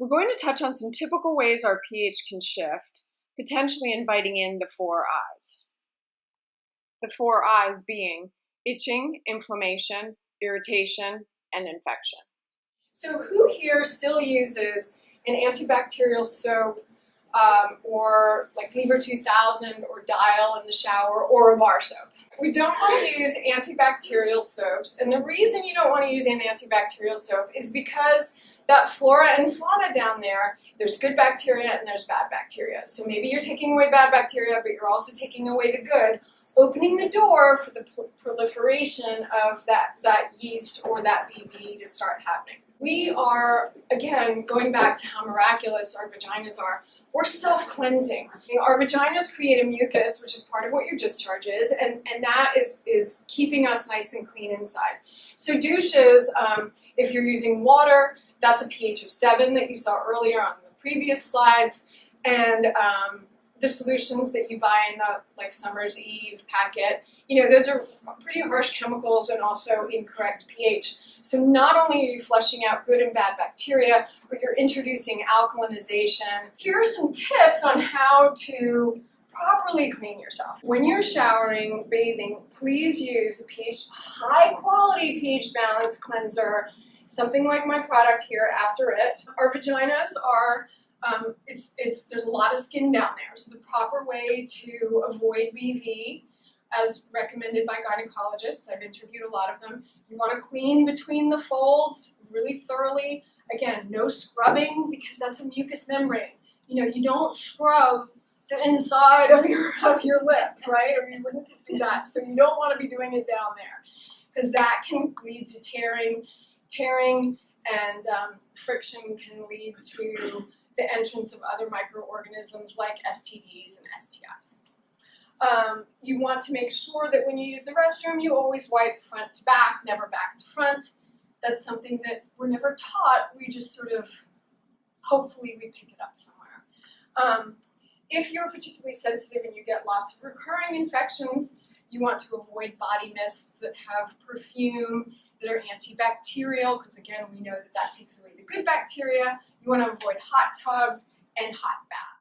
We're going to touch on some typical ways our pH can shift, potentially inviting in the 4 I's. The 4 I's being itching, inflammation, irritation, and infection. So who here still uses an antibacterial soap or like Lever 2000 or Dial in the shower or a bar soap? We don't want to use antibacterial soaps, and the reason you don't want to use an antibacterial soap is because that flora and fauna down there, there's good bacteria and there's bad bacteria. So maybe you're taking away bad bacteria, but you're also taking away the good, opening the door for the proliferation of that yeast or that BV to start happening. We are, again, going back to how miraculous our vaginas are, we're self-cleansing. Our vaginas create a mucus, which is part of what your discharge is, and that is keeping us nice and clean inside. So douches, if you're using water, that's a pH of 7 that you saw earlier on the previous slides, and the solutions that you buy in the like Summer's Eve packet, those are pretty harsh chemicals and also incorrect pH. So not only are you flushing out good and bad bacteria, but you're introducing alkalinization. Here are some tips on how to properly clean yourself. When you're showering, bathing, please use a high quality pH balance cleanser, something like my product here, After It. Our vaginas are, there's a lot of skin down there, so the proper way to avoid BV, as recommended by gynecologists, I've interviewed a lot of them, you want to clean between the folds really thoroughly. Again, no scrubbing because that's a mucous membrane. You don't scrub the inside of your lip, right? Or you wouldn't do that. So you don't want to be doing it down there because that can lead to tearing and friction can lead to the entrance of other microorganisms like STDs and STIs. You want to make sure that when you use the restroom, you always wipe front to back, never back to front. That's something that we're never taught. We just sort of, hopefully we pick it up somewhere. If you're particularly sensitive and you get lots of recurring infections, you want to avoid body mists that have perfume, that are antibacterial, because again, we know that takes away the good bacteria. You want to avoid hot tubs and hot baths.